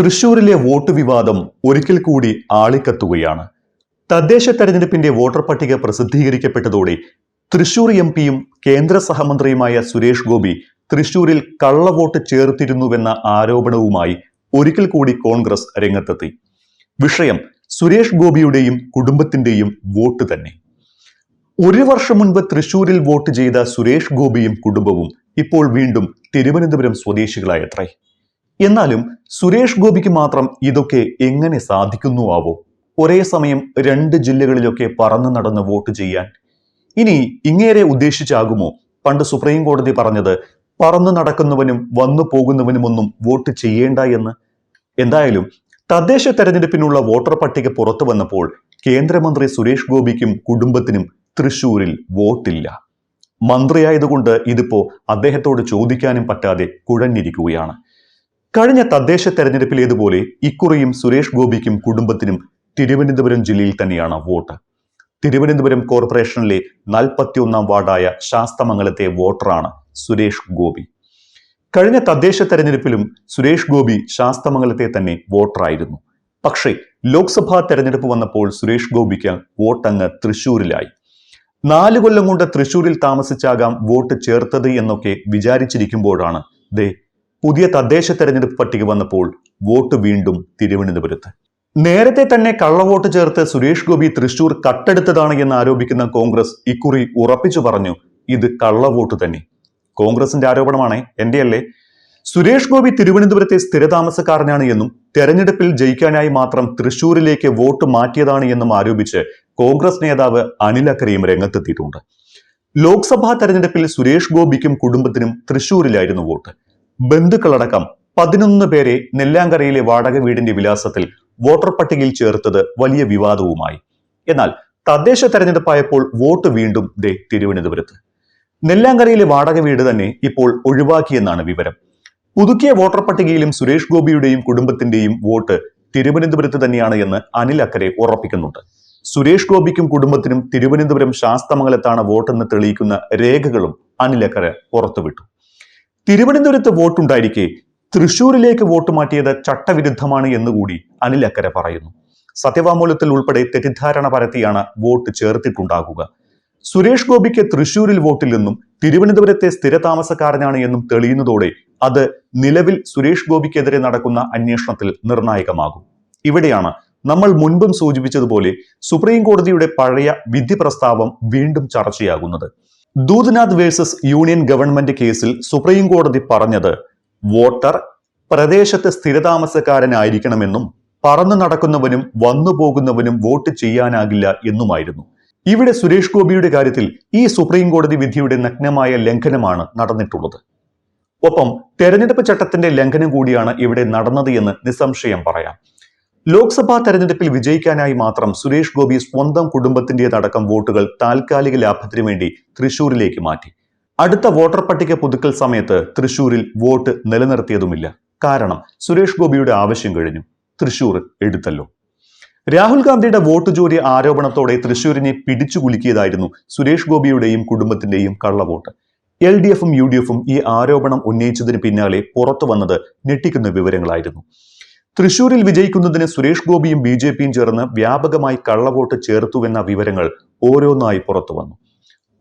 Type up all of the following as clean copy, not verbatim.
തൃശൂരിലെ വോട്ട് വിവാദം ഒരിക്കൽ കൂടി ആളിക്കത്തുകയാണ്. തദ്ദേശ തെരഞ്ഞെടുപ്പിന്റെ വോട്ടർ പട്ടിക പ്രസിദ്ധീകരിക്കപ്പെട്ടതോടെ തൃശൂർ എംപിയും കേന്ദ്ര സഹമന്ത്രിയുമായ സുരേഷ് ഗോപി തൃശൂരിൽ കള്ളവോട്ട് ചേർത്തിരുന്നുവെന്ന ആരോപണവുമായി ഒരിക്കൽ കൂടി കോൺഗ്രസ് രംഗത്തെത്തി. വിഷയം സുരേഷ് ഗോപിയുടെയും കുടുംബത്തിന്റെയും വോട്ട് തന്നെ. ഒരു വർഷം മുൻപ് തൃശൂരിൽ വോട്ട് ചെയ്ത സുരേഷ് ഗോപിയും കുടുംബവും ഇപ്പോൾ വീണ്ടും തിരുവനന്തപുരം സ്വദേശികളായത്രേ. എന്നാലും സുരേഷ് ഗോപിക്ക് മാത്രം ഇതൊക്കെ എങ്ങനെ സാധിക്കുന്നുവോ? ഒരേ സമയം 2 ജില്ലകളിലൊക്കെ പറന്നു നടന്ന് വോട്ട് ചെയ്യാൻ. ഇനി ഇങ്ങേരെ ഉദ്ദേശിച്ചാകുമോ പണ്ട് സുപ്രീം കോടതി പറഞ്ഞത് പറന്നു നടക്കുന്നവനും വന്നു പോകുന്നവനുമൊന്നും വോട്ട് ചെയ്യേണ്ട എന്ന്? എന്തായാലും തദ്ദേശ തെരഞ്ഞെടുപ്പിനുള്ള വോട്ടർ പട്ടിക പുറത്തു വന്നപ്പോൾ കേന്ദ്രമന്ത്രി സുരേഷ് ഗോപിക്കും കുടുംബത്തിനും തൃശൂരിൽ വോട്ടില്ല. മന്ത്രിയായതുകൊണ്ട് ഇതിപ്പോ അദ്ദേഹത്തോട് ചോദിക്കാനും പറ്റാതെ കുഴഞ്ഞിരിക്കുകയാണ്. കഴിഞ്ഞ തദ്ദേശ തെരഞ്ഞെടുപ്പിലേതുപോലെ ഇക്കുറിയും സുരേഷ് ഗോപിക്കും കുടുംബത്തിനും തിരുവനന്തപുരം ജില്ലയിൽ തന്നെയാണ് വോട്ട്. തിരുവനന്തപുരം കോർപ്പറേഷനിലെ 41ാം വാർഡായ ശാസ്തമംഗലത്തെ വോട്ടറാണ് സുരേഷ് ഗോപി. കഴിഞ്ഞ തദ്ദേശ തെരഞ്ഞെടുപ്പിലും സുരേഷ് ഗോപി ശാസ്തമംഗലത്തെ തന്നെ വോട്ടറായിരുന്നു. പക്ഷേ ലോക്സഭാ തെരഞ്ഞെടുപ്പ് വന്നപ്പോൾ സുരേഷ് ഗോപിക്ക് വോട്ടങ്ങ് തൃശൂരിലായി. 4 കൊല്ലം കൊണ്ട് തൃശൂരിൽ താമസിച്ചാകാം വോട്ട് ചേർത്തത് എന്നൊക്കെ വിചാരിച്ചിരിക്കുമ്പോഴാണ് പുതിയ തദ്ദേശ തെരഞ്ഞെടുപ്പ് പട്ടിക വന്നപ്പോൾ വോട്ട് വീണ്ടും തിരുവനന്തപുരത്ത്. നേരത്തെ തന്നെ കള്ളവോട്ട് ചേർത്ത് സുരേഷ് ഗോപി തൃശൂർ കട്ടെടുത്തതാണ് എന്ന് ആരോപിക്കുന്ന കോൺഗ്രസ് ഇക്കുറി ഉറപ്പിച്ചു പറഞ്ഞു, ഇത് കള്ളവോട്ട് തന്നെ. കോൺഗ്രസിന്റെ ആരോപണമാണ്, എന്റെയല്ലേ. സുരേഷ് ഗോപി തിരുവനന്തപുരത്തെ സ്ഥിരതാമസക്കാരനാണ് എന്നും തെരഞ്ഞെടുപ്പിൽ ജയിക്കാനായി മാത്രം തൃശൂരിലേക്ക് വോട്ട് മാറ്റിയതാണ് എന്നും ആരോപിച്ച് കോൺഗ്രസ് നേതാവ് അനിൽ അക്കരയും രംഗത്തെത്തിയിട്ടുണ്ട്. ലോക്സഭാ തെരഞ്ഞെടുപ്പിൽ സുരേഷ് ഗോപിക്കും കുടുംബത്തിനും തൃശൂരിലായിരുന്നു വോട്ട്. ബന്ധുക്കളടക്കം 11 പേരെ നെല്ലാങ്കരയിലെ വാടക വീടിന്റെ വിലാസത്തിൽ വോട്ടർ പട്ടികയിൽ ചേർത്തത് വലിയ വിവാദവുമായി. എന്നാൽ തദ്ദേശ തെരഞ്ഞെടുപ്പായപ്പോൾ വോട്ട് വീണ്ടും തിരുവനന്തപുരത്ത്. നെല്ലാങ്കരയിലെ വാടക വീട് തന്നെ ഇപ്പോൾ ഒഴിവാക്കിയെന്നാണ് വിവരം. പുതുക്കിയ വോട്ടർ പട്ടികയിലും സുരേഷ് ഗോപിയുടെയും കുടുംബത്തിന്റെയും വോട്ട് തിരുവനന്തപുരത്ത് തന്നെയാണ് എന്ന് അനിൽ അക്കരെ ഉറപ്പിക്കുന്നുണ്ട്. സുരേഷ് ഗോപിക്കും കുടുംബത്തിനും തിരുവനന്തപുരം ശാസ്തമംഗലത്താണ് വോട്ടെന്ന് തെളിയിക്കുന്ന രേഖകളും അനിൽ അക്കര പുറത്തുവിട്ടു. തിരുവനന്തപുരത്ത് വോട്ടുണ്ടായിരിക്കെ തൃശൂരിലേക്ക് വോട്ട് മാറ്റിയത് ചട്ടവിരുദ്ധമാണ് എന്നുകൂടി അനിൽ അക്കര പറയുന്നു. സത്യവാങ്മൂലത്തിൽ ഉൾപ്പെടെ തെറ്റിദ്ധാരണ പരത്തിയാണ് വോട്ട് ചേർത്തിട്ടുണ്ടാകുക. സുരേഷ് ഗോപിക്ക് തൃശൂരിൽ വോട്ടില്ലെന്നും തിരുവനന്തപുരത്തെ സ്ഥിരതാമസക്കാരനാണ് എന്നും തെളിയുന്നതോടെ അത് നിലവിൽ സുരേഷ് ഗോപിക്കെതിരെ നടക്കുന്ന അന്വേഷണത്തിൽ നിർണായകമാകും. ഇവിടെയാണ് നമ്മൾ മുൻപും സൂചിപ്പിച്ചതുപോലെ സുപ്രീം കോടതിയുടെ പഴയ വിധി പ്രസ്താവം വീണ്ടും ചർച്ചയാകുന്നത്. ദൂദ്നാഥ് വേഴ്സസ് യൂണിയൻ ഗവൺമെന്റ് കേസിൽ സുപ്രീം കോടതി പറഞ്ഞത് വോട്ടർ പ്രദേശത്ത് സ്ഥിരതാമസക്കാരനായിരിക്കണമെന്നും പറന്നു നടക്കുന്നവനും വന്നു പോകുന്നവനും വോട്ട് ചെയ്യാനാകില്ല എന്നുമായിരുന്നു. ഇവിടെ സുരേഷ് ഗോപിയുടെ കാര്യത്തിൽ ഈ സുപ്രീം കോടതി വിധിയുടെ നഗ്നമായ ലംഘനമാണ് നടന്നിട്ടുള്ളത്. ഒപ്പം തെരഞ്ഞെടുപ്പ് ചട്ടത്തിന്റെ ലംഘനം കൂടിയാണ് ഇവിടെ നടന്നത് എന്ന് നിസ്സംശയം പറയാം. ലോക്സഭാ തെരഞ്ഞെടുപ്പിൽ വിജയിക്കാനായി മാത്രം സുരേഷ് ഗോപി സ്വന്തം കുടുംബത്തിന്റേതടക്കം വോട്ടുകൾ താൽക്കാലിക ലാഭത്തിനു വേണ്ടി തൃശൂരിലേക്ക് മാറ്റി. അടുത്ത വോട്ടർ പട്ടിക പുതുക്കൽ സമയത്ത് തൃശൂരിൽ വോട്ട് നിലനിർത്തിയതുമില്ല. കാരണം സുരേഷ് ഗോപിയുടെ ആവശ്യം കഴിഞ്ഞു, തൃശൂർ എടുത്തല്ലോ. രാഹുൽ ഗാന്ധിയുടെ വോട്ട് ചോരി ആരോപണത്തോടെ തൃശൂരിനെ പിടിച്ചുകുലുക്കിയതായിരുന്നു സുരേഷ് ഗോപിയുടെയും കുടുംബത്തിന്റെയും കള്ളവോട്ട്. LDFും UDFും ഈ ആരോപണം ഉന്നയിച്ചതിന് പിന്നാലെ പുറത്തു വന്നത് ഞെട്ടിക്കുന്ന വിവരങ്ങളായിരുന്നു. തൃശൂരിൽ വിജയിക്കുന്നതിന് സുരേഷ് ഗോപിയും BJPയും ചേർന്ന് വ്യാപകമായി കള്ളവോട്ട് ചേർത്തുവെന്ന വിവരങ്ങൾ ഓരോന്നായി പുറത്തു വന്നു.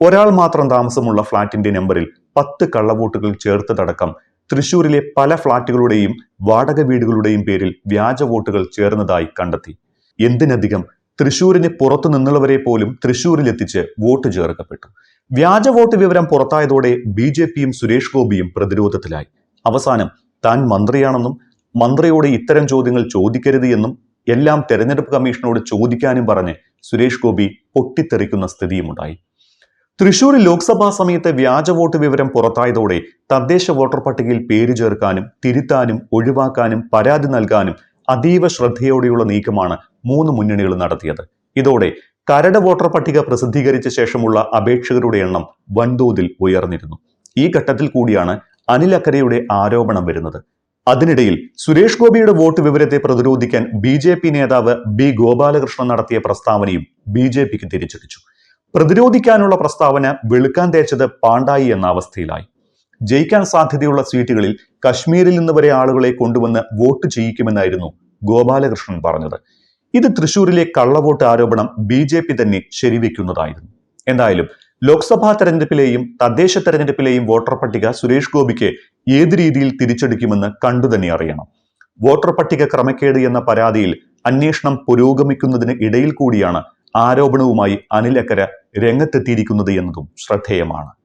ഒരാൾ മാത്രം താമസമുള്ള ഫ്ളാറ്റിന്റെ നമ്പറിൽ 10 കള്ളവോട്ടുകൾ ചേർത്തതടക്കം തൃശൂരിലെ പല ഫ്ളാറ്റുകളുടെയും വാടക വീടുകളുടെയും പേരിൽ വ്യാജ വോട്ടുകൾ ചേർന്നതായി കണ്ടെത്തി. എന്തിനധികം തൃശൂരിന് പുറത്തു നിന്നുള്ളവരെ പോലും തൃശൂരിലെത്തിച്ച് വോട്ട് ചേർക്കപ്പെട്ടു. വ്യാജ വോട്ട് വിവരം പുറത്തായതോടെ BJPയും സുരേഷ് ഗോപിയും പ്രതിരോധത്തിലായി. അവസാനം താൻ മന്ത്രിയാണെന്നും മന്ത്രിയോട് ഇത്തരം ചോദ്യങ്ങൾ ചോദിക്കരുത് എന്നും എല്ലാം തെരഞ്ഞെടുപ്പ് കമ്മീഷനോട് ചോദിക്കാനും പറഞ്ഞ് സുരേഷ് ഗോപി പൊട്ടിത്തെറിക്കുന്ന സ്ഥിതിയുമുണ്ടായി. തൃശൂരിൽ ലോക്സഭാ സമയത്ത് വ്യാജ വോട്ട് വിവരം പുറത്തായതോടെ തദ്ദേശ വോട്ടർ പട്ടികയിൽ പേര് ചേർക്കാനും തിരുത്താനും ഒഴിവാക്കാനും പരാതി നൽകാനും അതീവ ശ്രദ്ധയോടെയുള്ള നീക്കമാണ് 3 മുന്നണികളും നടത്തിയത്. ഇതോടെ കരട് വോട്ടർ പട്ടിക പ്രസിദ്ധീകരിച്ച ശേഷമുള്ള അപേക്ഷകരുടെ എണ്ണം വൻതോതിൽ ഉയർന്നിരുന്നു. ഈ ഘട്ടത്തിൽ കൂടിയാണ് അനിൽ അക്കരയുടെ ആരോപണം വരുന്നത്. അതിനിടയിൽ സുരേഷ് ഗോപിയുടെ വോട്ട് വിവരത്തെ പ്രതിരോധിക്കാൻ BJP നേതാവ് B ഗോപാലകൃഷ്ണൻ നടത്തിയ പ്രസ്താവനയും BJPക്ക് തിരിച്ചടിച്ചു. പ്രതിരോധിക്കാനുള്ള പ്രസ്താവന വെളുക്കാൻ തേച്ചത് പാണ്ടായി എന്ന അവസ്ഥയിലായി. ജയിക്കാൻ സാധ്യതയുള്ള സീറ്റുകളിൽ കശ്മീരിൽ നിന്ന് വരെ ആളുകളെ കൊണ്ടുവന്ന് വോട്ട് ചെയ്യിക്കുമെന്നായിരുന്നു ഗോപാലകൃഷ്ണൻ പറഞ്ഞത്. ഇത് തൃശൂരിലെ കള്ളവോട്ട് ആരോപണം BJP തന്നെ ശരിവെക്കുന്നതായിരുന്നു. എന്തായാലും ലോക്സഭാ തെരഞ്ഞെടുപ്പിലെയും തദ്ദേശ തെരഞ്ഞെടുപ്പിലെയും വോട്ടർ പട്ടിക സുരേഷ് ഗോപിക്ക് ഏത് രീതിയിൽ തിരിച്ചടിക്കുമെന്ന് കണ്ടുതന്നെ അറിയണം. വോട്ടർ പട്ടിക ക്രമക്കേട് എന്ന പരാതിയിൽ അന്വേഷണം പുരോഗമിക്കുന്നതിന് ഇടയിൽ കൂടിയാണ് ആരോപണവുമായി അനിൽ അക്കര രംഗത്തെത്തിയിരിക്കുന്നത് എന്നതും ശ്രദ്ധേയമാണ്.